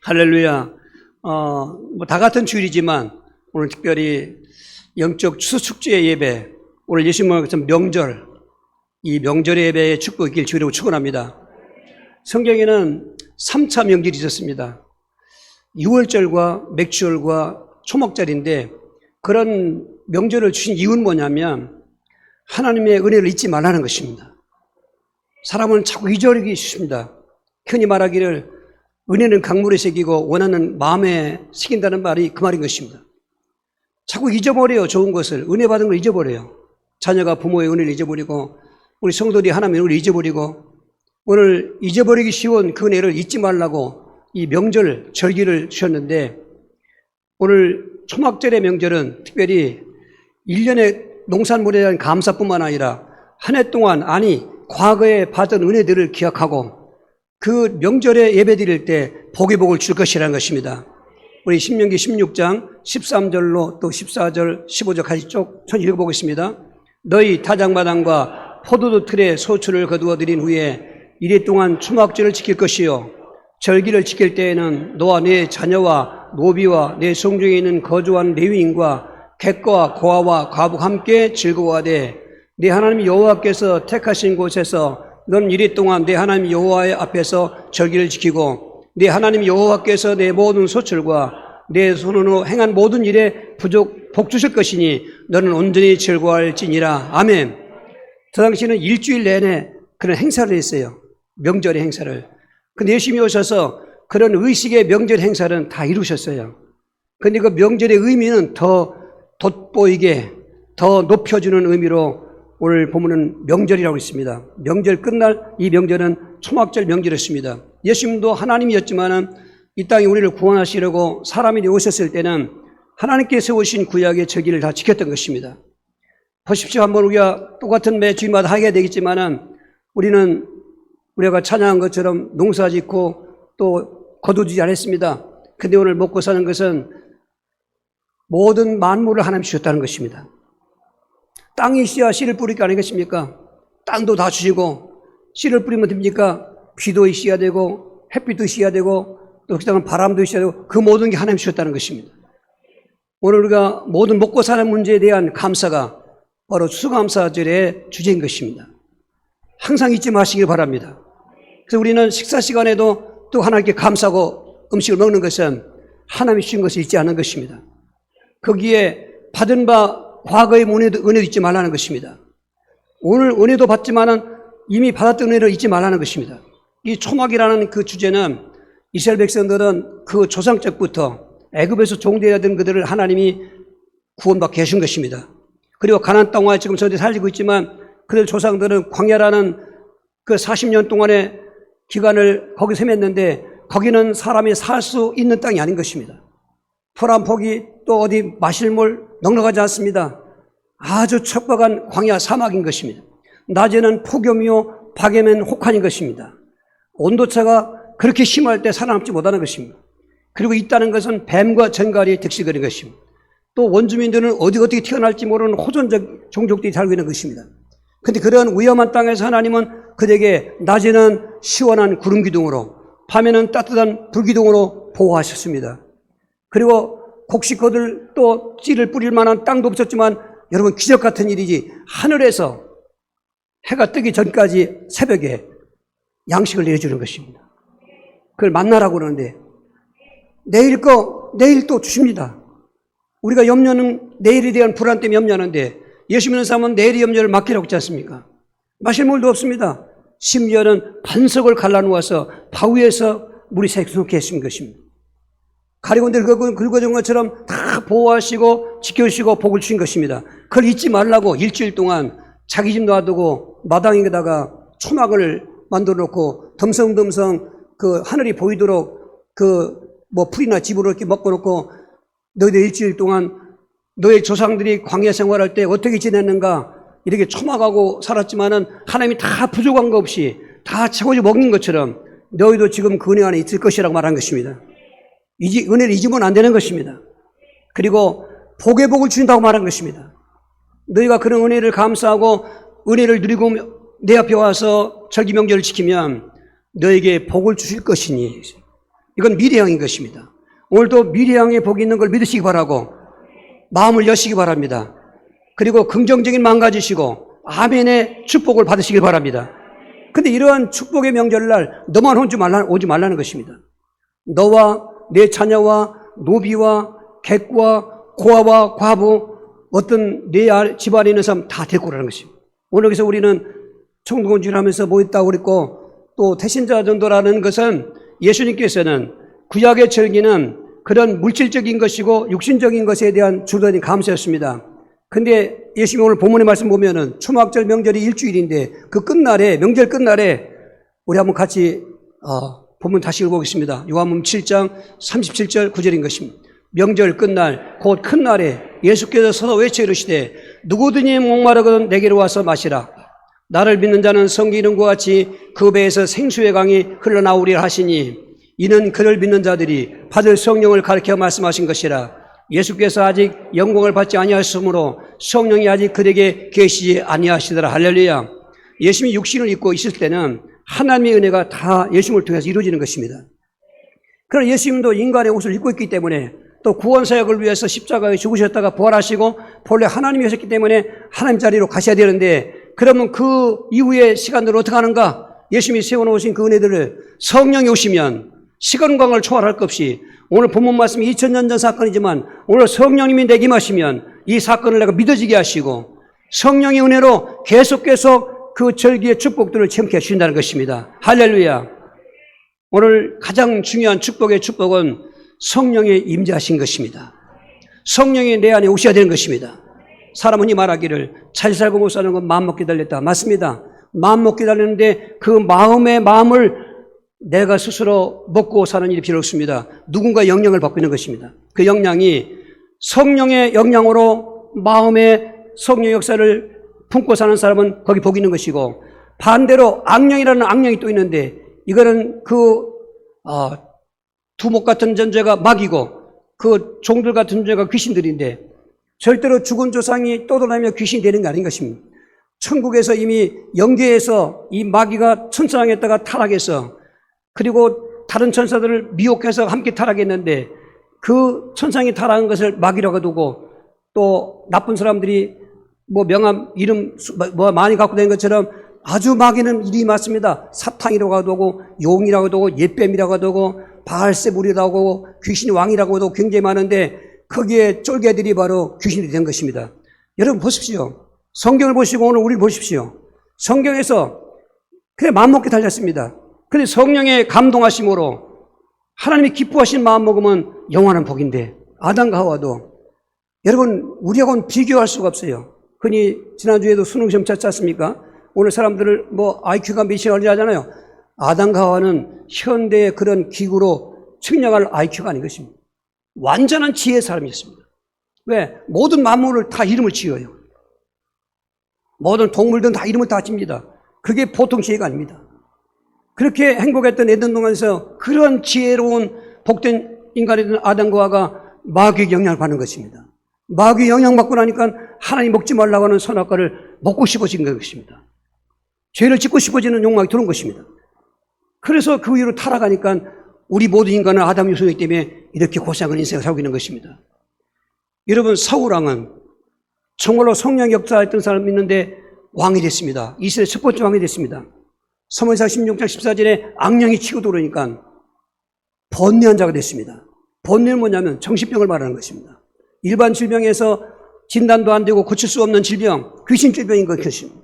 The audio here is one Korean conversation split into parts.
할렐루야. 다 같은 주일이지만 오늘 특별히 영적 추수축제의 예배, 오늘 예수님의 명절, 이 명절의 예배의 축복이길 주일이라고 축원합니다. 성경에는 3차 명절이 있었습니다. 유월절과 맥주절과 초막절인데, 그런 명절을 주신 이유는 뭐냐면 하나님의 은혜를 잊지 말라는 것입니다. 사람은 자꾸 잊어버리기 쉽습니다. 흔히 말하기를 은혜는 강물에 새기고 원하는 마음에 새긴다는 말이 그 말인 것입니다. 자꾸 잊어버려요. 좋은 것을, 은혜 받은 걸 잊어버려요. 자녀가 부모의 은혜를 잊어버리고, 우리 성도들이 하나님의 은혜를 잊어버리고, 오늘 잊어버리기 쉬운 그 은혜를 잊지 말라고 이 명절, 절기를 주셨는데, 오늘 초막절의 명절은 특별히 1년의 농산물에 대한 감사뿐만 아니라 한 해 동안, 과거에 받은 은혜들을 기억하고 그 명절에 예배 드릴 때 복의 복을 줄 것이라는 것입니다. 우리 신명기 16장 13절로 또 14절, 15절까지 쭉 읽어보겠습니다. 너희 타작마당과 포도주 틀에 소출을 거두어 드린 후에 이래 동안 초막절을 지킬 것이요, 절기를 지킬 때에는 너와 네 자녀와 노비와 내 성중에 있는 거주한 레위인과 객과 고아와 과부가 함께 즐거워하되, 네 하나님 여호와께서 택하신 곳에서 넌 이래 동안 내 하나님 여호와의 앞에서 절기를 지키고, 네 하나님 여호와께서 내 모든 소출과 내 손으로 행한 모든 일에 복 주실 것이니 너는 온전히 즐거워할지니라. 아멘. 저 당시에는 일주일 내내 그런 행사를 했어요. 명절의 행사를. 근데 예수님이 오셔서 그런 의식의 명절 행사는 다 이루셨어요. 근데 그 명절의 의미는 더 돋보이게, 더 높여주는 의미로 오늘 보면은 명절이라고 있습니다. 명절 끝날 이 명절은 초막절 명절이었습니다. 예수님도 하나님이었지만은 이 땅에 우리를 구원하시려고 사람이 오셨을 때는 하나님께 세우신 구약의 절기를 다 지켰던 것입니다. 보십시오. 한번 우리가 똑같은 매 주일마다 하게 되겠지만은 우리가 찬양한 것처럼 농사 짓고 또 거두지 않았습니다. 근데 오늘 먹고 사는 것은 모든 만물을 하나님 주셨다는 것입니다. 땅이 씨와 씨를 뿌릴 게 아니겠습니까? 땅도 다 주시고, 씨를 뿌리면 됩니까? 비도 있어야 되고, 햇빛도 있어야 되고, 또 그 다음에 바람도 있어야 되고, 그 모든 게 하나님 주셨다는 것입니다. 오늘 우리가 모든 먹고 사는 문제에 대한 감사가 바로 추수감사절의 주제인 것입니다. 항상 잊지 마시길 바랍니다. 그래서 우리는 식사 시간에도 또 하나님께 감사하고 음식을 먹는 것은 하나님이 주신 것을 잊지 않는 것입니다. 거기에 받은 바 과거의 은혜도 잊지 말라는 것입니다. 오늘 은혜도 받지만은 이미 받았던 은혜를 잊지 말라는 것입니다. 이 초막이라는 그 주제는 이스라엘 백성들은 그 조상적부터 애굽에서 종되었던 그들을 하나님이 구원받게 하신 것입니다. 그리고 가나안 땅에 지금 저들이 살고 있지만 그들 조상들은 광야라는 그 40년 동안의 기간을 거기서 헤맸는데, 거기는 사람이 살 수 있는 땅이 아닌 것입니다. 풀 한 폭이 또 어디 마실 물 넉넉하지 않습니다. 아주 척박한 광야 사막인 것입니다. 낮에는 폭염이요 밤에는 혹한인 것입니다. 온도차가 그렇게 심할 때 살아남지 못하는 것입니다. 그리고 있다는 것은 뱀과 전갈이 득실거리는 것입니다. 또 원주민들은 어떻게 태어날지 모르는 호전적 종족들이 살고 있는 것입니다. 그런데 그런 위험한 땅에서 하나님은 그들에게 낮에는 시원한 구름 기둥으로, 밤에는 따뜻한 불 기둥으로 보호하셨습니다. 그리고 곡식거들 또 씨를 뿌릴 만한 땅도 없었지만, 여러분 기적 같은 일이지, 하늘에서 해가 뜨기 전까지 새벽에 양식을 내려주는 것입니다. 그걸 만나라고 그러는데 내일 또 주십니다. 우리가 염려는 내일에 대한 불안 때문에 염려하는데, 예수 믿는 사람은 내일의 염려를 맡기라고 했지 않습니까? 마실 물도 없습니다. 심지어는 반석을 갈라놓아서 바위에서 물이 새롭게 했은 것입니다. 가리곤들 긁어준 것처럼 다 보호하시고 지켜주시고 복을 주신 것입니다. 그걸 잊지 말라고 일주일 동안 자기 집 놔두고 마당에다가 초막을 만들어 놓고 덤성덤성 그 하늘이 보이도록 풀이나 집으로 이렇게 먹고 놓고, 너희들 일주일 동안 너희 조상들이 광야 생활할 때 어떻게 지냈는가 이렇게 초막하고 살았지만은 하나님이 다 부족한 거 없이 다 채워져 먹는 것처럼 너희도 지금 그 은혜 안에 있을 것이라고 말한 것입니다. 은혜를 잊으면 안 되는 것입니다. 그리고 복의 복을 주신다고 말한 것입니다. 너희가 그런 은혜를 감사하고 은혜를 누리고 내 앞에 와서 절기 명절을 지키면 너에게 복을 주실 것이니, 이건 미래형인 것입니다. 오늘도 미래형에 복이 있는 걸 믿으시기 바라고 마음을 여시기 바랍니다. 그리고 긍정적인 마음 가지시고 아멘의 축복을 받으시길 바랍니다. 근데 이러한 축복의 명절날 너만 오지 말라는 것입니다. 너와 내 자녀와 노비와 객과 고아와 과부 어떤 내 집안에 있는 사람 다 데리고 오라는 것입니다. 오늘 여기서 우리는 청동원주를 하면서 모였다고 그랬고 또 태신자 전도라는 것은 예수님께서는 구약의 절기는 그런 물질적인 것이고 육신적인 것에 대한 주도적인 감사였습니다. 근데 예수님 오늘 본문의 말씀 보면은 초막절 명절이 일주일인데 그 끝날에 명절 끝날에 우리 한번 같이 본문 다시 읽어보겠습니다. 요한복음 7장 37절 9절인 것입니다. 명절 끝날 곧 큰 날에 예수께서 서서 외쳐 이르시되 누구든지 목마르거든 내게로 와서 마시라. 나를 믿는 자는 성경 이름과 같이 그 배에서 생수의 강이 흘러나오리라 하시니 이는 그를 믿는 자들이 받을 성령을 가르쳐 말씀하신 것이라. 예수께서 아직 영광을 받지 아니하셨으므로 성령이 아직 그에게 계시지 아니하시더라. 할렐루야. 예수님이 육신을 입고 있을 때는 하나님의 은혜가 다 예수님을 통해서 이루어지는 것입니다. 그러나 예수님도 인간의 옷을 입고 있기 때문에 또 구원사역을 위해서 십자가에 죽으셨다가 부활하시고 본래 하나님이셨기 때문에 하나님 자리로 가셔야 되는데 그러면 그 이후의 시간들을 어떻게 하는가? 예수님이 세워놓으신 그 은혜들을 성령이 오시면 시간광을 초월할 것 없이 오늘 본문 말씀이 2000년 전 사건이지만 오늘 성령님이 내게 임하시면 이 사건을 내가 믿어지게 하시고 성령의 은혜로 계속 그 절기의 축복들을 체험케 해주신다는 것입니다. 할렐루야. 오늘 가장 중요한 축복의 축복은 성령의 임재하신 것입니다. 성령이 내 안에 오셔야 되는 것입니다. 사람은 이 말하기를 잘 살고 못 사는 건 마음먹기 달렸다. 맞습니다. 마음먹기 달렸는데 그 마음을 내가 스스로 먹고 사는 일이 필요 없습니다. 누군가 영향을 받고 있는 것입니다. 그 영향이 성령의 영향으로 마음의 성령 역사를 품고 사는 사람은 거기 복이 있는 것이고 반대로 악령이라는 악령이 또 있는데 이거는 두목 같은 존재가 마귀고 그 종들 같은 존재가 귀신들인데 절대로 죽은 조상이 떠돌아다니며 귀신이 되는 게 아닌 것입니다. 천국에서 이미 영계에서 이 마귀가 천사항했다가 타락해서 그리고 다른 천사들을 미혹해서 함께 타락했는데 그 천상이 타락한 것을 마귀라고 두고 또 나쁜 사람들이 명함 이름 많이 갖고 다니는 것처럼 아주 마귀는 일이 많습니다. 사탕이라고 하고 용이라고 하고 옛뱀이라고 하고 바알세불이라고 하고 귀신 왕이라고 하고 굉장히 많은데 거기에 쫄개들이 바로 귀신이 된 것입니다. 여러분 보십시오. 성경을 보시고 오늘 우리를 보십시오. 성경에서 그냥 마음먹게 달렸습니다. 그런데 성령의 감동하심으로 하나님이 기뻐하신 마음 먹으면 영원한 복인데 아담과 하와도 여러분 우리하고는 비교할 수가 없어요. 흔히 지난주에도 수능시험 쳤지 않습니까? 오늘 사람들을 IQ가 몇이나 하잖아요. 아담과 하와는 현대의 그런 기구로 측량할 IQ가 아닌 것입니다. 완전한 지혜의 사람이었습니다. 왜? 모든 만물을 다 이름을 지어요. 모든 동물들은 다 이름을 다 칩니다. 그게 보통 지혜가 아닙니다. 그렇게 행복했던 에덴 동안에서 그런 지혜로운 복된 인간이던 아담과 하와가 마귀의 영향을 받는 것입니다. 마귀의 영향받고 나니까 하나님 먹지 말라고 하는 선악과를 먹고 싶어진 것입니다. 죄를 짓고 싶어지는 욕망이 들어온 것입니다. 그래서 그 위로 타락하니까 우리 모든 인간은 아담 유소이기 때문에 이렇게 고생하는 인생을 살고 있는 것입니다. 여러분 사울왕은 정말로 성령 역사했던 사람이 있는데 왕이 됐습니다. 이스라엘 첫 번째 왕이 됐습니다. 사무엘상 16장 14절에 악령이 치고 들어오니까 번뇌한 자가 됐습니다. 번뇌는 뭐냐면 정신병을 말하는 것입니다. 일반 질병에서 진단도 안 되고 고칠 수 없는 질병, 귀신질병인 것입니다.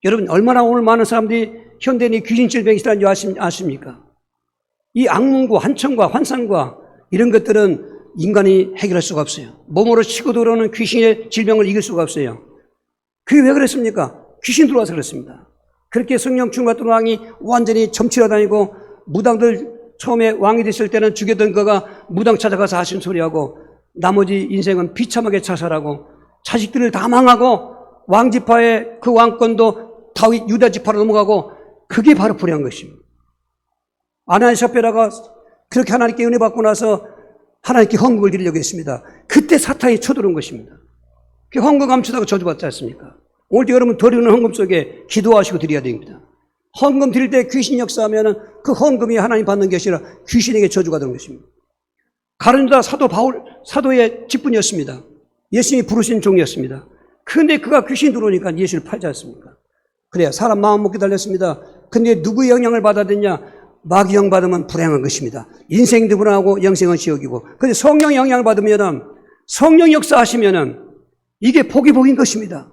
여러분 얼마나 오늘 많은 사람들이 현대인이 귀신질병이 있다는 줄 아십니까? 이 악몽과 한청과 환상과 이런 것들은 인간이 해결할 수가 없어요. 몸으로 치고 들어오는 귀신의 질병을 이길 수가 없어요. 그게 왜 그랬습니까? 귀신 들어와서 그렇습니다. 그렇게 성령 충만했던 왕이 완전히 점치러 다니고 무당들 처음에 왕이 됐을 때는 죽였던 그가 무당 찾아가서 하신 소리하고 나머지 인생은 비참하게 자살하고 자식들을 다 망하고 왕지파의 그 왕권도 다윗 유다 지파로 넘어가고 그게 바로 불행한 것입니다. 아나니 삽비라가 그렇게 하나님께 은혜 받고 나서 하나님께 헌금을 드리려고 했습니다. 그때 사탄이 쳐들어온 것입니다. 헌금 감추다가 저주받지 않습니까? 오늘도 여러분 드리는 헌금 속에 기도하시고 드려야 됩니다. 헌금 드릴 때 귀신 역사하면은 그 헌금이 하나님 받는 것이 아니라 귀신에게 저주가 되는 것입니다. 가룟 유다 사도 바울, 사도의 직분이었습니다. 예수님이 부르신 종이었습니다. 그런데 그가 귀신이 들어오니까 예수를 팔지 않습니까? 그래야 사람 마음 먹게 달렸습니다. 근데 누구의 영향을 받아야 되냐? 마귀 영 받으면 불행한 것입니다. 인생도 불행하고 영생은 지옥이고. 그런데 성령 영향을 받으면은, 성령 역사하시면은 이게 복이 복인 것입니다.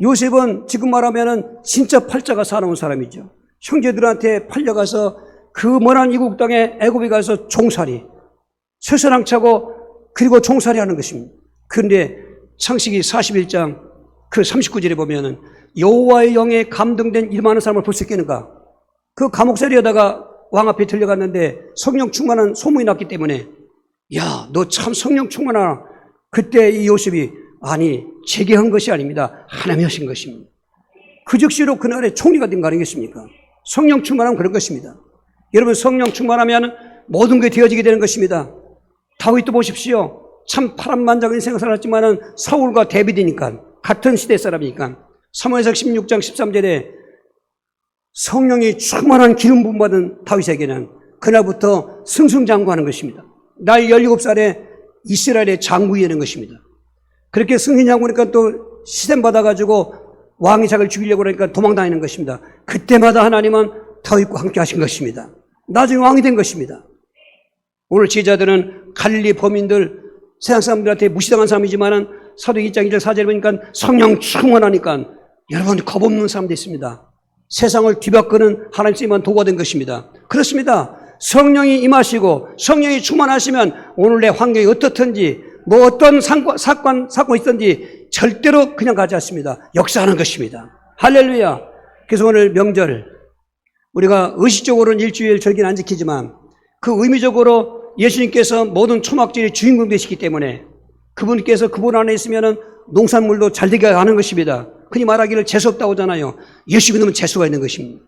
요셉은 지금 말하면은 진짜 팔자가 사나운 사람이죠. 형제들한테 팔려가서 그 먼한 이국 땅에 애굽에 가서 종살이, 쇠사랑차고 그리고 종살이 하는 것입니다. 그런데 창세기 41장 그 39절에 보면은 여호와의 영에 감동된 일 많은 사람을 볼 수 있겠는가? 그 감옥살이하다가 왕 앞에 들려갔는데 성령 충만한 소문이 났기 때문에 야, 너 참 성령 충만하나? 그때 이 요셉이 아니, 제게 한 것이 아닙니다. 하나님이 하신 것입니다. 그 즉시로 그날의 총리가 된 거 아니겠습니까? 성령 충만하면 그런 것입니다. 여러분, 성령 충만하면 모든 게 되어지게 되는 것입니다. 다윗도 보십시오. 참 파란만장한 인생을 살았지만은 사울과 대비되니까 같은 시대 사람이니까 사무엘상 16장 13절에 성령이 충만한 기름 부음 받은 다윗에게는 그날부터 승승장구하는 것입니다. 나이 17살에 이스라엘의 장군이 되는 것입니다. 그렇게 승승장구니까 또 시샘 받아가지고 왕이 자기를 죽이려고 그러니까 도망다니는 것입니다. 그때마다 하나님은 다윗과 함께 하신 것입니다. 나중에 왕이 된 것입니다. 오늘 제자들은 갈릴리 범인들, 세상 사람들한테 무시당한 사람이지만은 사도행 2장 1절 4절에 보니까 성령 충만하니까 여러분 겁없는 사람도 있습니다. 세상을 뒤바꾸는 하나님께만 도구가 된 것입니다. 그렇습니다. 성령이 임하시고 성령이 충만하시면 오늘 내 환경이 어떻든지 뭐 어떤 사건이 있든지 절대로 그냥 가지 않습니다. 역사하는 것입니다. 할렐루야. 그래서 오늘 명절 우리가 의식적으로는 일주일 절기는 안 지키지만 그 의미적으로 예수님께서 모든 초막절의 주인공 되시기 때문에 그분께서 그분 안에 있으면 농산물도 잘 되게 하는 것입니다. 흔히 말하기를 재수 없다고 하잖아요. 예수 믿으면 재수가 있는 것입니다.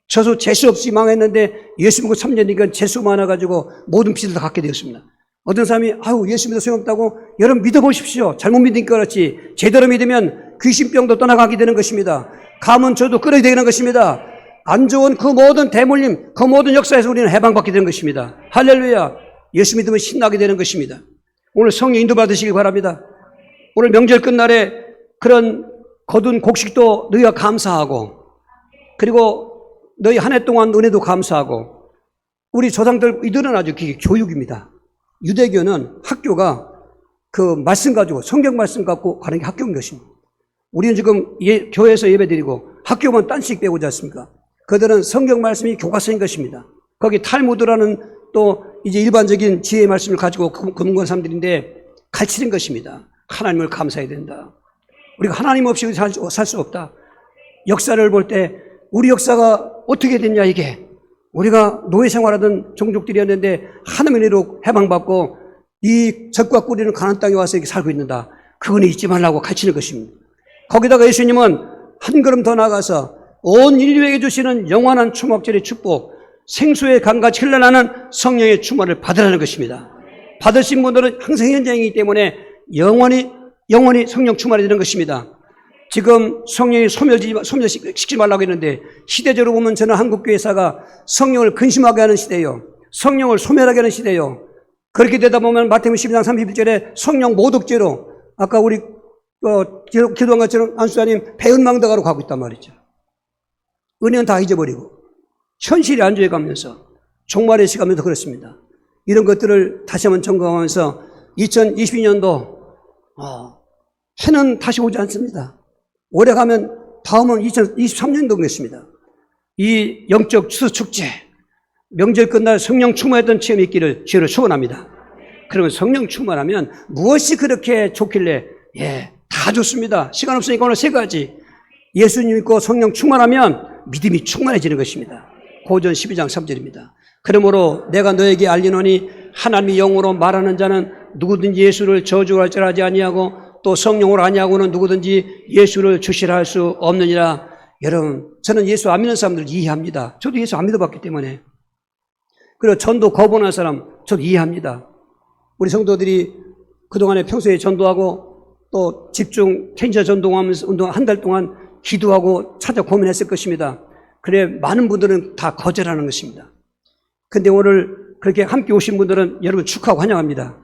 저도 재수 없이 망했는데 예수 믿고 3년이니까 재수 많아가지고 모든 빚을 다 갚게 되었습니다. 어떤 사람이 아유 예수 믿어 소용없다고 여러분 믿어보십시오. 잘못 믿으니까 그렇지 제대로 믿으면 귀신병도 떠나가게 되는 것입니다. 가문 저도 끌어야 되는 것입니다. 안 좋은 그 모든 대물림 그 모든 역사에서 우리는 해방받게 되는 것입니다. 할렐루야. 예수 믿으면 신나게 되는 것입니다. 오늘 성령 인도 받으시기 바랍니다. 오늘 명절 끝날에 그런 거둔 곡식도 너희가 감사하고 그리고 너희 한 해 동안 은혜도 감사하고 우리 조상들 이들은 아주 그게 교육입니다. 유대교는 학교가 그 말씀 가지고 성경 말씀 갖고 가는 게 학교인 것입니다. 우리는 지금 교회에서 예배드리고 학교만 딴씩 배우지 않습니까? 그들은 성경 말씀이 교과서인 것입니다. 거기 탈무드라는 또 이제 일반적인 지혜의 말씀을 가지고 금건 사람들인데 가르치는 것입니다. 하나님을 감사해야 된다. 우리가 하나님 없이 살 수 없다. 역사를 볼 때 우리 역사가 어떻게 됐냐 이게. 우리가 노예 생활하던 종족들이었는데 하나님의 은혜로 해방받고 이 적과 꿀이는 가나안 땅에 와서 이렇게 살고 있는다. 그건 잊지 말라고 가르치는 것입니다. 거기다가 예수님은 한 걸음 더 나가서 온 인류에게 주시는 영원한 초막절의 축복, 생수의 강같이 흘러나는 성령의 충만을 받으라는 것입니다. 받으신 분들은 항상 현장이기 때문에 영원히 성령 충만이 되는 것입니다. 지금 성령이 소멸시키지 말라고 했는데 시대적으로 보면 저는 한국교회사가 성령을 근심하게 하는 시대예요. 성령을 소멸하게 하는 시대예요. 그렇게 되다 보면 마태복음 12장 31절에 성령 모독죄로 아까 우리 기도한 것처럼 안수사님 배은망덕하러 가고 있단 말이죠. 은혜는 다 잊어버리고 현실이 안주해가면서 종말의 시간에도 그렇습니다. 이런 것들을 다시 한번 점검하면서 2022년도 해는 다시 오지 않습니다. 올해 가면 다음은 2023년도겠습니다. 이 영적 추수 축제 명절 끝날 성령 충만했던 체험이 있기를 주로 축원합니다. 그러면 성령 충만하면 무엇이 그렇게 좋길래 다 좋습니다. 시간 없으니까 오늘 세 가지. 예수님 믿고 성령 충만하면 믿음이 충만해지는 것입니다. 고전 12장 3절입니다. 그러므로 내가 너에게 알리노니 하나님의 영으로 말하는 자는 누구든지 예수를 저주할 줄 하지 아니하고 또 성령으로 아니하고는 누구든지 예수를 주시라 할 수 없느니라. 여러분, 저는 예수 안 믿는 사람들 이해합니다. 저도 예수 안 믿어봤기 때문에. 그리고 전도 거부하는 사람 저도 이해합니다. 우리 성도들이 그동안에 평소에 전도하고 또 집중 텐션 전도하면서 운동 한 달 동안 기도하고 찾아 고민했을 것입니다. 그래, 많은 분들은 다 거절하는 것입니다. 근데 오늘 그렇게 함께 오신 분들은 여러분 축하하고 환영합니다.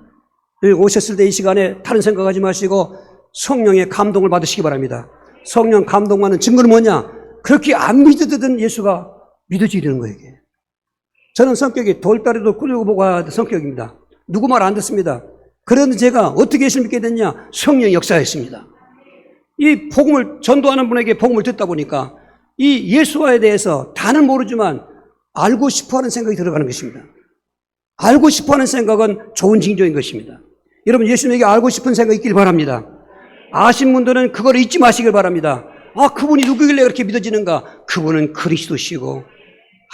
여기 오셨을 때 이 시간에 다른 생각하지 마시고 성령의 감동을 받으시기 바랍니다. 성령 감동받는 증거는 뭐냐? 그렇게 안 믿어지던 예수가 믿어지려는 거예요, 이게. 저는 성격이 돌다리도 굴리고 보고 하는 성격입니다. 누구 말 안 듣습니다. 그런데 제가 어떻게 예수를 믿게 됐냐? 성령 역사였습니다. 이 복음을 전도하는 분에게 복음을 듣다 보니까 이 예수와에 대해서 다는 모르지만 알고 싶어하는 생각이 들어가는 것입니다. 알고 싶어하는 생각은 좋은 징조인 것입니다. 여러분 예수님에게 알고 싶은 생각이 있길 바랍니다. 아신 분들은 그걸 잊지 마시길 바랍니다. 아, 그분이 누구길래 그렇게 믿어지는가? 그분은 그리스도시고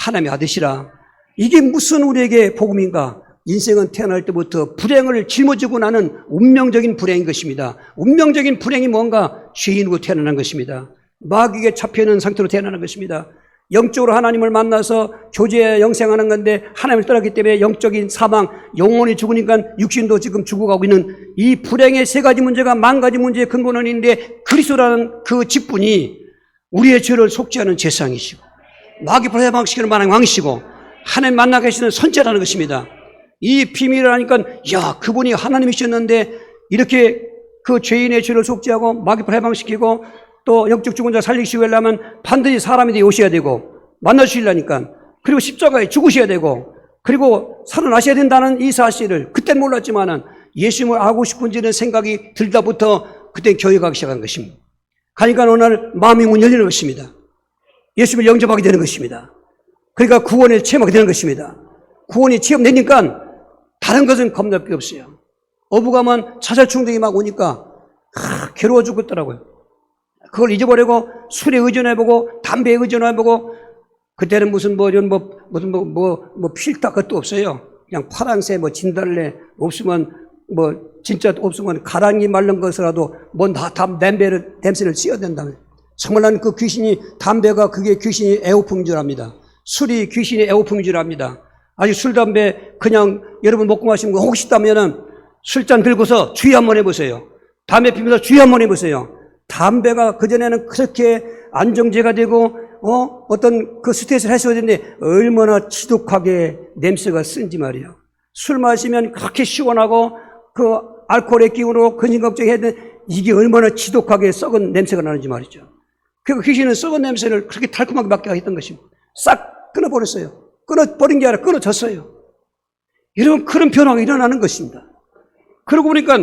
하나님의 아들이시라. 이게 무슨 우리에게 복음인가? 인생은 태어날 때부터 불행을 짊어지고 나는 운명적인 불행인 것입니다. 운명적인 불행이 뭔가? 죄인으로 태어나는 것입니다. 마귀에게 잡혀있는 상태로 태어나는 것입니다. 영적으로 하나님을 만나서 교제에 영생하는 건데 하나님을 떠났기 때문에 영적인 사망, 영혼이 죽으니까 육신도 지금 죽어가고 있는 이 불행의 세 가지 문제가 만 가지 문제의 근본은 있는데 그리스도라는 그 직분이 우리의 죄를 속죄하는 제사장이시고 마귀를 해방시키는 만왕의 왕이시고 하나님 만나 계시는 선제라는 것입니다. 이 비밀을 하니까 야, 그분이 하나님이셨는데 이렇게 그 죄인의 죄를 속죄하고 마귀를 해방시키고 또 영적 죽은 자 살리시기 위하려면 반드시 사람이 되어 오셔야 되고 만나주시려니까 그리고 십자가에 죽으셔야 되고 그리고 살아나셔야 된다는 이 사실을 그땐 몰랐지만은 예수님을 알고 싶은지는 생각이 들다부터 그때 교회 가기 시작한 것입니다. 가니까 어느 날 마음이 문 열리는 것입니다. 예수님을 영접하게 되는 것입니다. 그러니까 구원을 체험하게 되는 것입니다. 구원이 체험되니까 다른 것은 겁날 게 없어요. 어부가면 자살 충동이 막 오니까 괴로워 죽겠더라고요. 그걸 잊어버리고 술에 의존해보고 담배에 의존해보고 그때는 무슨 필터 그것도 없어요. 그냥 파랑새 진달래 없으면 진짜 없으면 가랑이 말른 것이라도 냄새를 씌워야 된다면 정말 나는 그 귀신이 담배가 그게 귀신이 애호풍인 줄 압니다. 술이 귀신이 애호풍인 줄 압니다. 아직 술 담배 그냥 여러분 먹고 마시는 거 혹시 있다면은 술잔 들고서 주의 한번 해보세요. 담배 피면서 주의 한번 해보세요. 담배가 그전에는 그렇게 안정제가 되고, 어떤 그 스트레스를 해소되는데 얼마나 지독하게 냄새가 쓴지 말이에요. 술 마시면 그렇게 시원하고 그 알코올의 기운으로 근심걱정해야 되는데 이게 얼마나 지독하게 썩은 냄새가 나는지 말이죠. 그 귀신은 썩은 냄새를 그렇게 달콤하게 맡게 했던 것입니다. 싹 끊어버렸어요. 끊어버린 게 아니라 끊어졌어요. 이런 그런 변화가 일어나는 것입니다. 그러고 보니까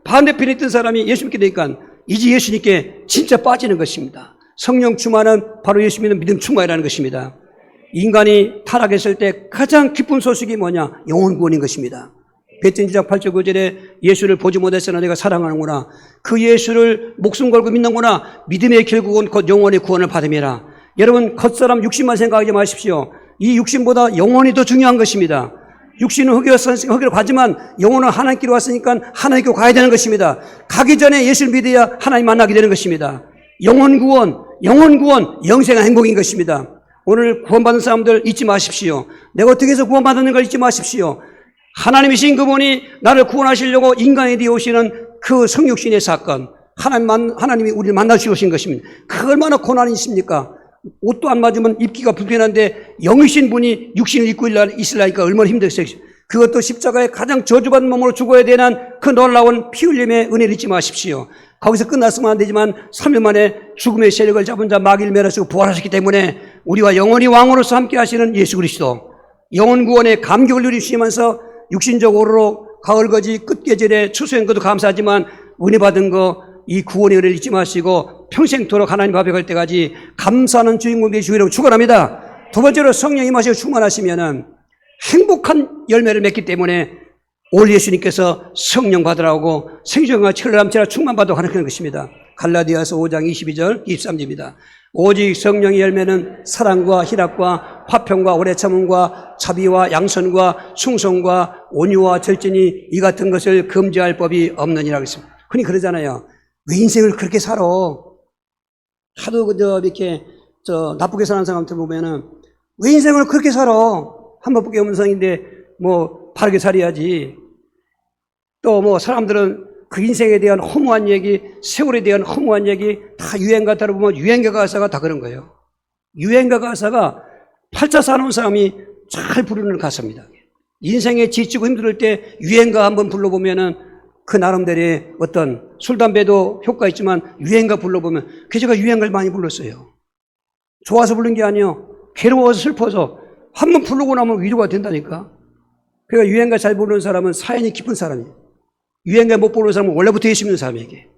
반대편에 있던 사람이 예수 믿게 되니까 이제 예수님께 진짜 빠지는 것입니다. 성령 충만은 바로 예수 믿는 믿음 충만이라는 것입니다. 인간이 타락했을 때 가장 기쁜 소식이 뭐냐? 영혼 구원인 것입니다. 베드로 2장 8절 9절에 예수를 보지 못했으나 내가 사랑하는구나. 그 예수를 목숨 걸고 믿는구나. 믿음의 결국은 곧 영혼의 구원을 받음이라. 여러분 겉사람 육신만 생각하지 마십시오. 이 육신보다 영혼이 더 중요한 것입니다. 육신은 흙으로 가지만 영혼은 하나님께로 왔으니까 하나님께로 가야 되는 것입니다. 가기 전에 예수를 믿어야 하나님 만나게 되는 것입니다. 영혼 구원, 영생한 행복인 것입니다. 오늘 구원받은 사람들 잊지 마십시오. 내가 어떻게 해서 구원받는 걸 잊지 마십시오. 하나님이신 그분이 나를 구원하시려고 인간에 되어 오시는 그 성육신의 사건, 하나님이 우리를 만나주시고 오신 것입니다. 그 얼마나 고난이 있습니까? 옷도 안 맞으면 입기가 불편한데 영이신 분이 육신을 입고 있으려니까 얼마나 힘들었어요. 그것도 십자가에 가장 저주받은 몸으로 죽어야 되는 그 놀라운 피 흘림의 은혜를 잊지 마십시오. 거기서 끝났으면 안 되지만 3일 만에 죽음의 세력을 잡은 자 마귀를 멸하시고 부활하셨기 때문에 우리와 영원히 왕으로서 함께 하시는 예수 그리스도 영혼 구원의 감격을 누리시면서 육신적으로 가을거지 끝계절에 추수한 것도 감사하지만 은혜 받은 거 이 구원의 은혜를 잊지 마시고 평생토록 하나님 앞에 갈 때까지 감사하는 주인공 되시기를 축원합니다. 두 번째로 성령 임하시고 충만하시면은 행복한 열매를 맺기 때문에 올 예수님께서 성령 받으라고 생명과 철람체라 충만받도록 하는 것입니다. 갈라디아서 5장 22절 23절입니다. 오직 성령의 열매는 사랑과 희락과 화평과 오래 참음과 자비와 양선과 충성과 온유와 절제니 이 같은 것을 금지할 법이 없느니라 했습니다. 흔히 그러잖아요. 왜 인생을 그렇게 살아? 하도 이렇게 나쁘게 사는 사람들 보면은 왜 인생을 그렇게 살아? 한 번밖에 없는 성인데 바르게 살아야지. 또 사람들은 그 인생에 대한 허무한 얘기, 세월에 대한 허무한 얘기 다 유행가 따라보면 유행가 가사가 다 그런 거예요. 유행가 가사가 8차 사는 사람이 잘 부르는 가사입니다. 인생에 지치고 힘들 때 유행가 한번 불러보면은 그 나름대로의 어떤 술, 담배도 효과 있지만 유행가 불러보면 제가 유행가를 많이 불렀어요. 좋아서 부른 게 아니에요. 괴로워서 슬퍼서 한번 부르고 나면 위로가 된다니까. 그러니까 유행가 잘 부르는 사람은 사연이 깊은 사람이에요. 유행가 못 부르는 사람은 원래부터 예수 믿는 사람에게.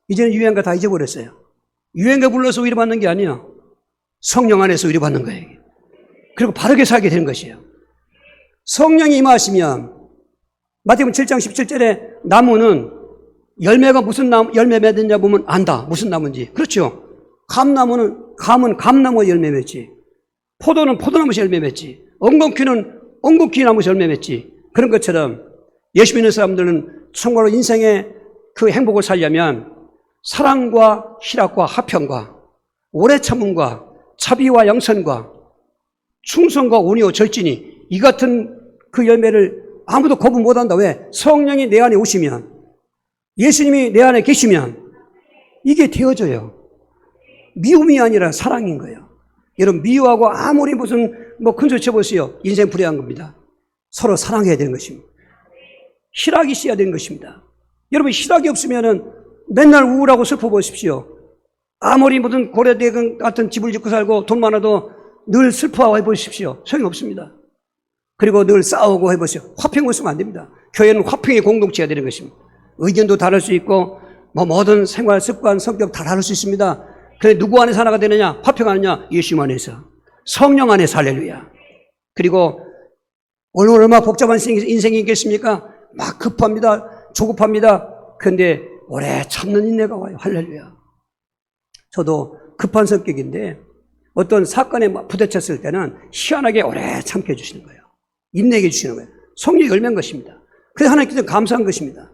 이제는 유행가 다 잊어버렸어요. 유행가 불러서 위로받는 게 아니에요. 성령 안에서 위로받는 거예요. 그리고 바르게 살게 되는 것이에요. 성령이 임하시면 마태복음 7장 17절에 나무는 열매가 무슨 나무, 열매 맺느냐 보면 안다. 무슨 나무인지. 그렇죠. 감은 감나무 열매 맺지. 포도는 포도나무 열매 맺지. 엉겅퀴는 엉겅퀴 나무 열매 맺지. 그런 것처럼 예수 믿는 사람들은 정말로 인생의 그 행복을 살려면 사랑과 희락과 화평과 오래 참음과 자비와 양선과 충성과 온유와 절진이 이 같은 그 열매를 아무도 거부 못한다. 왜? 성령이 내 안에 오시면, 예수님이 내 안에 계시면 이게 되어져요. 미움이 아니라 사랑인 거예요. 여러분, 미워하고 아무리 무슨 큰 소리 쳐보세요. 인생 불행한 겁니다. 서로 사랑해야 되는 것입니다. 희락이 있어야 되는 것입니다. 여러분, 희락이 없으면은 맨날 우울하고 슬퍼 보십시오. 아무리 무슨 고려대금 같은 집을 짓고 살고 돈 많아도 늘 슬퍼하고 해보십시오. 소용이 없습니다. 그리고 늘 싸우고 해보세요. 화평 없으면 안 됩니다. 교회는 화평의 공동체가 되는 것입니다. 의견도 다를 수 있고 모든 생활, 습관, 성격 다 다를 수 있습니다. 그런데 누구 안에서 하나가 되느냐? 화평하느냐? 예수 안에서. 성령 안에서. 할렐루야. 그리고 오늘 얼마나 복잡한 인생이 있겠습니까? 막 급합니다. 조급합니다. 그런데 오래 참는 인내가 와요. 할렐루야. 저도 급한 성격인데 어떤 사건에 부딪혔을 때는 희한하게 오래 참게 해주시는 거예요. 인내해 주시는 거예요. 성령이 열매인 것입니다. 그래서 하나님께서 감사한 것입니다.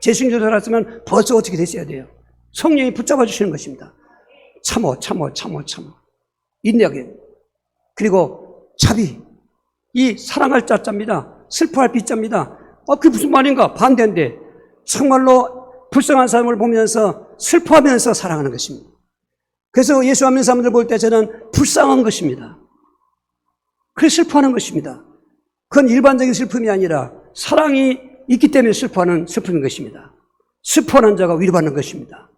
제 신조를 살았으면 벌써 어떻게 됐어야 돼요. 성령이 붙잡아 주시는 것입니다. 참어. 인내하게. 그리고 자비. 이 사랑할 자자입니다. 슬퍼할 비자입니다. 그게 무슨 말인가? 반대인데 정말로 불쌍한 사람을 보면서 슬퍼하면서 사랑하는 것입니다. 그래서 예수 안 믿는 사람들 볼 때 저는 불쌍한 것입니다. 그래서 슬퍼하는 것입니다. 그건 일반적인 슬픔이 아니라 사랑이 있기 때문에 슬퍼하는 슬픔인 것입니다. 슬퍼하는 자가 위로받는 것입니다.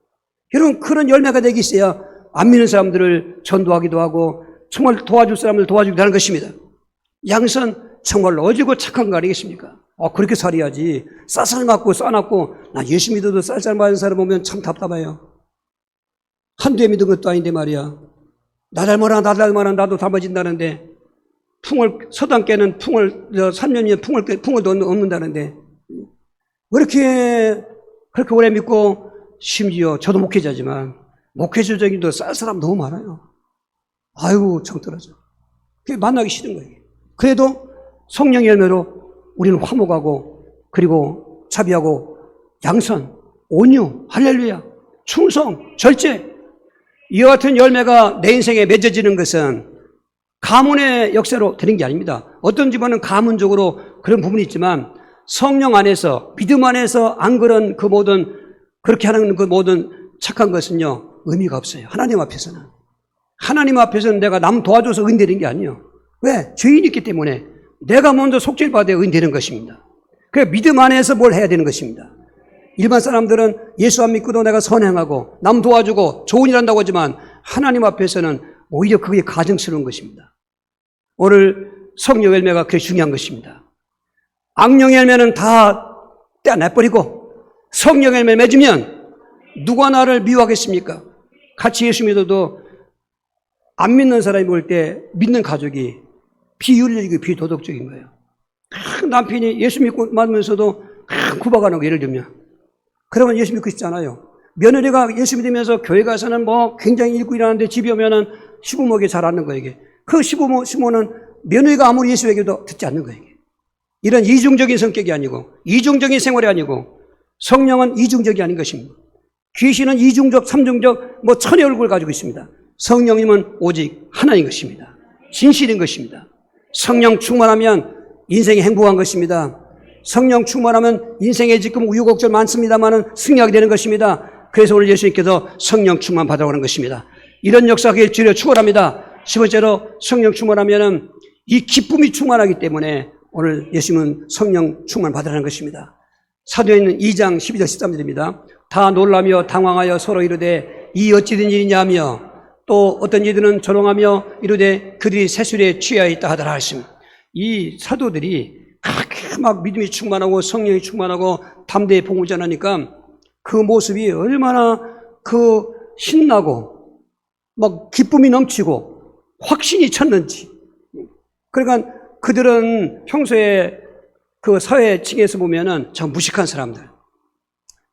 여러분, 그런 열매가 되기 있어야 안 믿는 사람들을 전도하기도 하고 정말 도와줄 사람을 도와주기도 하는 것입니다. 양선 정말로 어지고 착한 거 아니겠습니까? 그렇게 살아야지. 싸살맞고 싸놨고 나 예수 믿어도 쌀쌀 맞은 사람 보면 참 답답해요. 한두 해 믿은 것도 아닌데 말이야. 나 닮아라 나도 닮아진다는데 서당께는 풍을 3년이면 풍을 얻는다는데 왜 그렇게 오래 믿고 심지어 저도 목회자지만 목회자적인도 쌀 사람 너무 많아요. 아이고 정 떨어져. 그게 만나기 싫은 거예요. 그래도 성령의 열매로 우리는 화목하고 그리고 자비하고 양선, 온유, 할렐루야, 충성, 절제 이와 같은 열매가 내 인생에 맺어지는 것은 가문의 역사로 되는 게 아닙니다. 어떤 집안은 가문적으로 그런 부분이 있지만 성령 안에서 믿음 안에서 안 그런 그 모든 그렇게 하는 그 모든 착한 것은요 의미가 없어요. 하나님 앞에서는 내가 남 도와줘서 은되는 게 아니에요. 왜? 죄인이 있기 때문에 내가 먼저 속죄를 받아야 은되는 것입니다. 그래 믿음 안에서 뭘 해야 되는 것입니다. 일반 사람들은 예수 안 믿고도 내가 선행하고 남 도와주고 좋은 일 한다고 하지만 하나님 앞에서는 오히려 그게 가증스러운 것입니다. 오늘 성령 열매가 그게 중요한 것입니다. 악령 열매는 다 떼어내버리고 성령 열매 맺으면 누가 나를 미워하겠습니까? 같이 예수 믿어도 안 믿는 사람이 볼 때 믿는 가족이 비윤리적이고 비도덕적인 거예요. 남편이 예수 믿고 만나면서도 구박하는 거 예를 들면 그러면 예수 믿고 있잖아요. 며느리가 예수 믿으면서 교회 가서는 굉장히 읽고 일하는데 집에 오면은 시부모에게 잘 아는 거예요. 이게. 그 시부모는 며느리가 아무리 예수 얘기도 듣지 않는 거예요. 이런 이중적인 성격이 아니고 이중적인 생활이 아니고 성령은 이중적이 아닌 것입니다. 귀신은 이중적, 삼중적 천의 얼굴을 가지고 있습니다. 성령님은 오직 하나인 것입니다. 진실인 것입니다. 성령 충만하면 인생이 행복한 것입니다. 성령 충만하면 인생에 지금 우유곡절 많습니다만은 승리하게 되는 것입니다. 그래서 오늘 예수님께서 성령 충만 받아오는 것입니다. 이런 역사가 주려 축원합니다. 10번째로 성령 충만하면은 이 기쁨이 충만하기 때문에 오늘 예수님은 성령 충만 받으라는 것입니다. 사도행전 2장 12절 13절입니다. 다 놀라며 당황하여 서로 이르되 이 어찌 된 일이냐 하며 또 어떤 이들은 조롱하며 이르되 그들이 세술에 취하여 있다 하더라 하심. 이 사도들이 그렇게 막 믿음이 충만하고 성령이 충만하고 담대히 복음을 전하니까 그 모습이 얼마나 그 신나고 막 기쁨이 넘치고 확신이 쳤는지. 그러니까 그들은 평소에 그 사회층에서 보면은 참 무식한 사람들,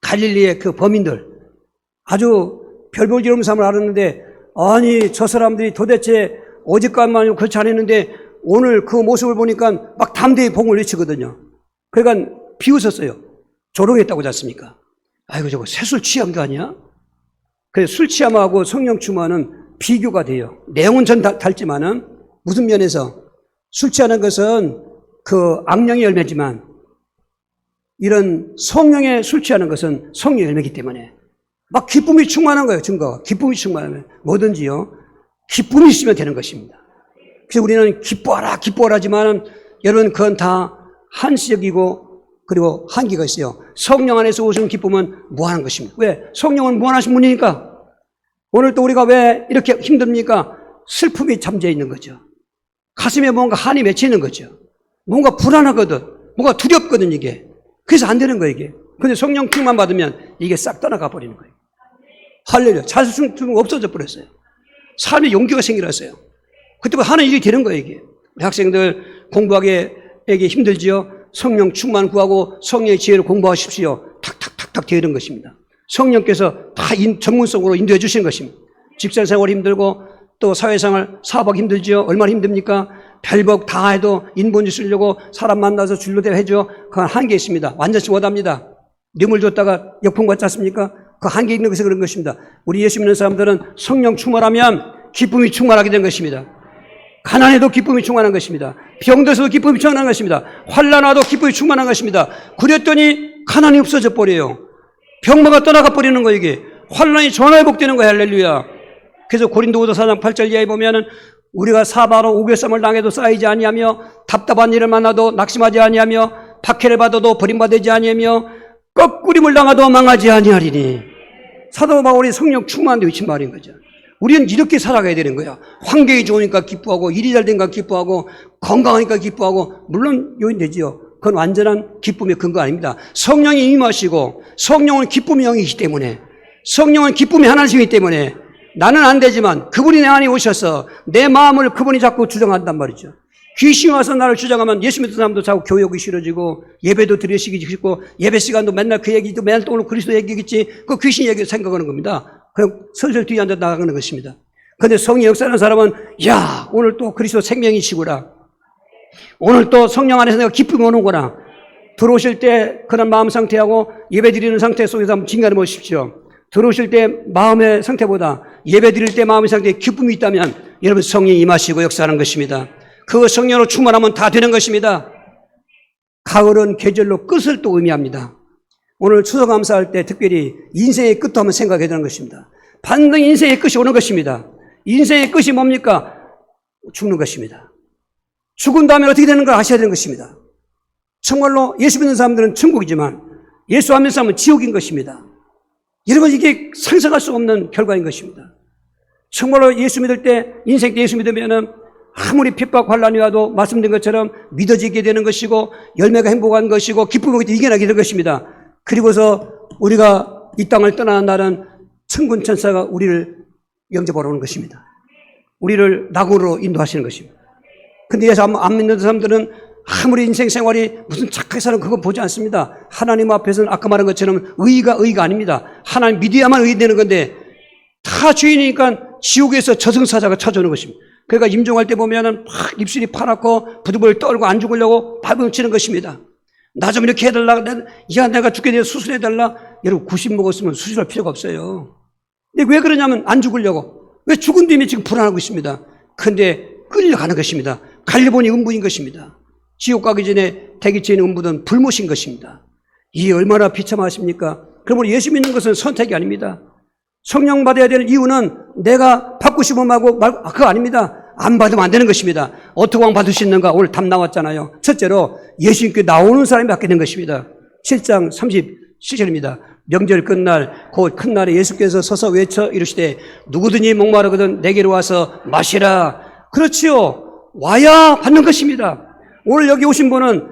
갈릴리의 그 범인들, 아주 별볼 일 없는 사람을 알았는데, 아니 저 사람들이 도대체 어제까지만 그렇지 않았는데 오늘 그 모습을 보니까 막 담대히 복음을 외치거든요. 그러니까 비웃었어요. 조롱했다고 하지 않습니까? 아이고 저거 새술 취한 거 아니야? 그래서 술 취함하고 성령 충만은 비교가 돼요. 내용은 전 닮지만은 무슨 면에서 술 취하는 것은 그 악령의 열매지만 이런 성령의 술 취하는 것은 성령의 열매이기 때문에 막 기쁨이 충만한 거예요. 증거가. 기쁨이 충만하면 뭐든지요. 기쁨이 있으면 되는 것입니다. 그래서 우리는 기뻐하라 기뻐하라지만 여러분 그건 다 한시적이고 그리고 한계가 있어요. 성령 안에서 오시는 기쁨은 무한한 것입니다. 왜? 성령은 무한하신 분이니까. 오늘 또 우리가 왜 이렇게 힘듭니까? 슬픔이 잠재어 있는 거죠. 가슴에 뭔가 한이 맺혀 있는 거죠. 뭔가 불안하거든. 뭔가 두렵거든 이게. 그래서 안 되는 거예요 이게. 근데 성령 충만 받으면 이게 싹 떠나가 버리는 거예요. 할렐루야. 자존심 없어져 버렸어요. 삶에 용기가 생기었어요. 그때부터 하는 일이 되는 거예요 이게. 우리 학생들 공부하기 힘들지요. 성령 충만 구하고 성령의 지혜를 공부하십시오. 탁탁탁탁 되는 것입니다. 성령께서 다 전문성으로 인도해 주시는 것입니다. 직장생활 힘들고 또 사회생활 사업하기 힘들지요. 얼마나 힘듭니까? 별복 다 해도 인본주 쓰려고 사람 만나서 진로대로 해줘. 그건 한계 있습니다. 완전치 못합니다. 뇌물 줬다가 역풍 받지 않습니까? 그 한계 있는 것이 그런 것입니다. 우리 예수 믿는 사람들은 성령 충만하면 기쁨이 충만하게 된 것입니다. 가난해도 기쁨이 충만한 것입니다. 병들어서도 기쁨이 충만한 것입니다. 환난 와도 기쁨이 충만한 것입니다. 그랬더니 가난이 없어져 버려요. 병마가 떠나가 버리는 거예요 이게. 환난이 전화회복되는 거예요. 할렐루야. 그래서 고린도후서 4장 8절 이하에 보면은 우리가 사바로 우겨쌈을 당해도 쌓이지 아니하며 답답한 일을 만나도 낙심하지 아니하며 박해를 받아도 버림받지 아니하며 꺾꾸림을 당하도 망하지 아니하리니. 사도 바울이 성령 충만한데 위친 말인 거죠. 우리는 이렇게 살아가야 되는 거야. 환경이 좋으니까 기뻐하고 일이 잘 되니까 기뻐하고 건강하니까 기뻐하고 물론 요인 되지요. 그건 완전한 기쁨의 근거 아닙니다. 성령이 임하시고 성령은 기쁨의 영이기 때문에 성령은 기쁨의 하나님이기 때문에 나는 안 되지만 그분이 내 안에 오셔서 내 마음을 그분이 자꾸 주장한단 말이죠. 귀신이 와서 나를 주장하면 예수 믿는 사람도 자꾸 교육이 싫어지고 예배도 드리시기 싫고 예배 시간도 맨날 그 얘기도 맨날 또 오늘 그리스도 얘기겠지. 그 귀신 얘기 생각하는 겁니다. 그럼 슬슬 뒤에 앉아 나가는 것입니다. 그런데 성령 역사하는 사람은 야 오늘 또 그리스도 생명이시구나. 오늘 또 성령 안에서 내가 기쁨이 오는구나. 들어오실 때 그런 마음 상태하고 예배 드리는 상태 속에서 한번 진간해 보십시오. 들어오실 때 마음의 상태보다 예배 드릴 때 마음의 상태에 기쁨이 있다면 여러분 성령이 임하시고 역사하는 것입니다. 그 성령으로 충만하면 다 되는 것입니다. 가을은 계절로 끝을 또 의미합니다. 오늘 추수감사할 때 특별히 인생의 끝도 한번 생각해야 되는 것입니다. 반드시 인생의 끝이 오는 것입니다. 인생의 끝이 뭡니까? 죽는 것입니다. 죽은 다음에 어떻게 되는 걸 아셔야 되는 것입니다. 정말로 예수 믿는 사람들은 천국이지만 예수 안 믿는 사람은 지옥인 것입니다. 여러분 이게 상상할 수 없는 결과인 것입니다. 정말로 예수 믿을 때 인생 때 예수 믿으면은 아무리 핍박 환난이 와도 말씀드린 것처럼 믿어지게 되는 것이고 열매가 행복한 것이고 기쁨이 이겨나게 되는 것입니다. 그리고서 우리가 이 땅을 떠나는 날은 천군 천사가 우리를 영접하러 오는 것입니다. 우리를 낙원으로 인도하시는 것입니다. 근데 예수 안 믿는 사람들은 아무리 인생 생활이 무슨 착하게 사는 그거 보지 않습니다. 하나님 앞에서는 아까 말한 것처럼 의가 아닙니다. 하나님 믿어야만 의이 되는 건데 다 죄인이니까 지옥에서 저승사자가 찾아오는 것입니다. 그러니까 임종할 때 보면은 막 입술이 파랗고 부두부를 떨고 안 죽으려고 발버둥 치는 것입니다. 나 좀 이렇게 해달라. 야, 내가 죽게 되어 수술해달라. 여러분 90 먹었으면 수술할 필요가 없어요. 근데 왜 그러냐면 안 죽으려고. 왜 죽은 뒤에 지금 불안하고 있습니다. 근데 끌려가는 것입니다. 갈려보니 음부인 것입니다. 지옥 가기 전에 대기처에 있는 음부는 불못인 것입니다. 이 얼마나 비참하십니까? 그러므로 예수 믿는 것은 선택이 아닙니다. 성령 받아야 되는 이유는 내가 받고 싶으면 하고 그거 아닙니다. 안 받으면 안 되는 것입니다. 어떻게 하면 받을 수 있는가? 오늘 답 나왔잖아요. 첫째로 예수님께 나오는 사람이 받게 된 것입니다. 7장 37절입니다. 명절 끝날 곧 큰 날에 예수께서 서서 외쳐 이르시되 누구든지 목마르거든 내게로 와서 마시라. 그렇지요. 와야 받는 것입니다. 오늘 여기 오신 분은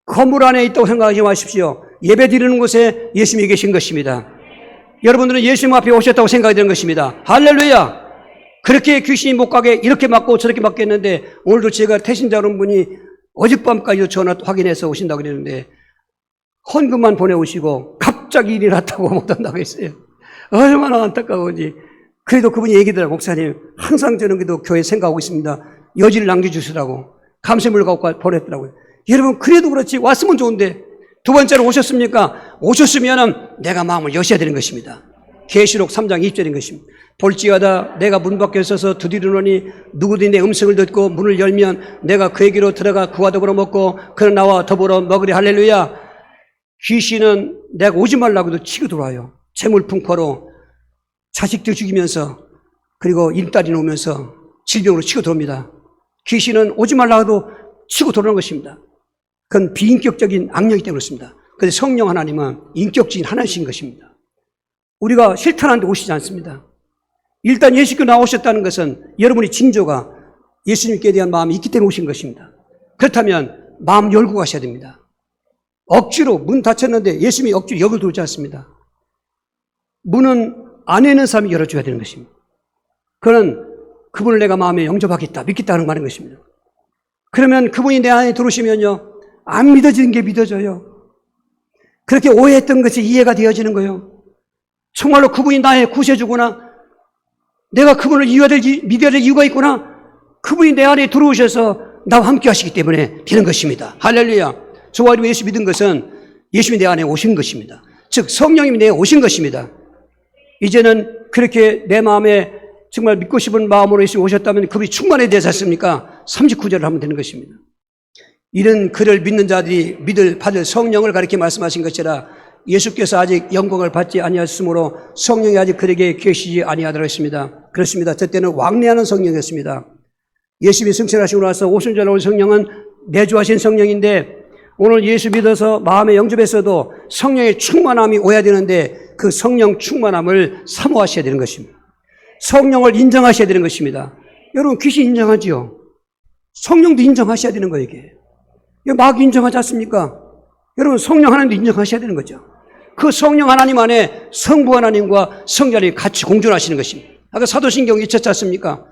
건물 안에 있다고 생각하지 마십시오. 예배 드리는 곳에 예수님이 계신 것입니다. 여러분들은 예수님 앞에 오셨다고 생각이 되는 것입니다. 할렐루야. 그렇게 귀신이 못 가게 이렇게 맞고 저렇게 맞겠는데 오늘도 제가 태신자 여러분이 어젯밤까지 전화 확인해서 오신다고 그랬는데 헌금만 보내오시고 갑자기 일이 났다고 못 한다고 했어요. 얼마나 안타까운지. 그래도 그분이 얘기더라고요. 목사님 항상 저는 그래도 교회 생각하고 있습니다. 여지를 남겨주시라고 감사물을 갖고 보냈더라고요. 여러분 그래도 그렇지 왔으면 좋은데 두 번째로 오셨습니까? 오셨으면 내가 마음을 여셔야 되는 것입니다. 계시록 3장 20절인 것입니다. 볼지어다 내가 문 밖에 서서 두드리노니 누구든지 내 음성을 듣고 문을 열면 내가 그에게로 들어가 그와 더불어 먹고 그는 나와 더불어 먹으리. 할렐루야. 귀신은 내가 오지 말라고 해도 치고 들어와요. 재물풍파로 자식들 죽이면서 그리고 일딸이 놓으면서 질병으로 치고 들어옵니다. 귀신은 오지 말라고 해도 치고 들어오는 것입니다. 그건 비인격적인 악령이기 때문에 그렇습니다. 그런데 성령 하나님은 인격적인 하나이신 것입니다. 우리가 실탄하는데 오시지 않습니다. 일단 예수님께 나오셨다는 것은 여러분의 징조가 예수님께 대한 마음이 있기 때문에 오신 것입니다. 그렇다면 마음 열고 가셔야 됩니다. 억지로 문 닫혔는데 예수님이 억지로 역을 들어오지 않습니다. 문은 안에 있는 사람이 열어줘야 되는 것입니다. 그는 그분을 내가 마음에 영접하겠다, 믿겠다는 말인 것입니다. 그러면 그분이 내 안에 들어오시면요, 안 믿어지는 게 믿어져요. 그렇게 오해했던 것이 이해가 되어지는 거예요. 정말로 그분이 나의 구세주구나. 내가 그분을 믿어야 될 이유가 있구나. 그분이 내 안에 들어오셔서 나와 함께 하시기 때문에 되는 것입니다. 할렐루야. 저와 예수 믿은 것은 예수님이 내 안에 오신 것입니다. 즉 성령님이 내게 오신 것입니다. 이제는 그렇게 내 마음에 정말 믿고 싶은 마음으로 예수님이 오셨다면 그분이 충만해야 되지 않습니까? 39절을 하면 되는 것입니다. 이런 그를 믿는 자들이 받을 성령을 가리켜 말씀하신 것이라 예수께서 아직 영광을 받지 아니하였으므로 성령이 아직 그에게 계시지 아니하더라 했습니다. 그렇습니다. 저 때는 왕래하는 성령이었습니다. 예수님이 승천하시고 나서 오순절 온 성령은 내주하신 성령인데 오늘 예수 믿어서 마음에 영접했어도 성령의 충만함이 오야 되는데 그 성령 충만함을 사모하셔야 되는 것입니다. 성령을 인정하셔야 되는 것입니다. 여러분 귀신 인정하지요? 성령도 인정하셔야 되는 거예요. 이게 막 인정하지 않습니까? 여러분 성령 하나님도 인정하셔야 되는 거죠. 그 성령 하나님 안에 성부 하나님과 성자를 같이 공존하시는 것입니다. 아까 사도신경 잊혔지 않습니까?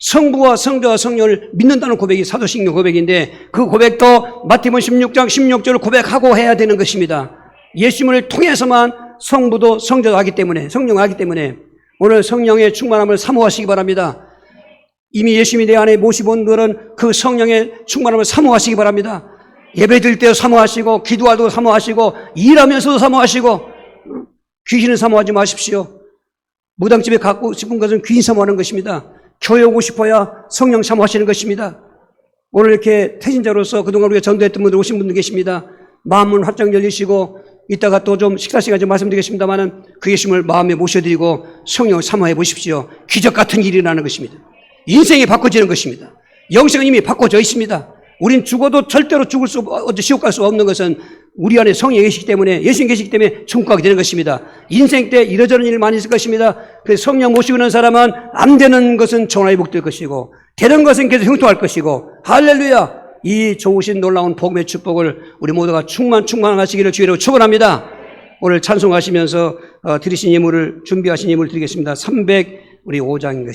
성부와 성자와 성령을 믿는다는 고백이 사도신경 고백인데 그 고백도 마태복음 16장 16절을 고백하고 해야 되는 것입니다. 예수님을 통해서만 성부도 성자도 하기 때문에 성령을 하기 때문에 오늘 성령의 충만함을 사모하시기 바랍니다. 이미 예수님이 내 안에 모시고 온 분들은 그 성령의 충만함을 사모하시기 바랍니다. 예배 드릴 때도 사모하시고 기도할 때도 사모하시고 일하면서도 사모하시고 귀신을 사모하지 마십시오. 무당집에 갖고 싶은 것은 귀신 사모하는 것입니다. 교회 오고 싶어야 성령 사모하시는 것입니다. 오늘 이렇게 태신자로서 그동안 우리가 전도했던 분들 오신 분들 계십니다. 마음은 활짝 열리시고 이따가 또 좀 식사 시간 좀 말씀드리겠습니다만은 그 예수님을 마음에 모셔드리고 성령을 사모해 보십시오. 기적 같은 일이 일어나는 것입니다. 인생이 바꿔지는 것입니다. 영생은 이미 바꿔져 있습니다. 우린 죽어도 절대로 지옥 갈 수 없는 것은 우리 안에 성령이 계시기 때문에 예수님 계시기 때문에 천국 가게 되는 것입니다. 인생 때 이러저런 일 많이 있을 것입니다. 그래서 성령 모시고 있는 사람은 안 되는 것은 전화에 복될 것이고 되는 것은 계속 형통할 것이고 할렐루야. 이 좋으신 놀라운 복음의 축복을 우리 모두가 충만하시기를 주의로 축원합니다. 오늘 찬송하시면서 드리신 예물을 준비하신 예물을 드리겠습니다. 305장인 것입니다.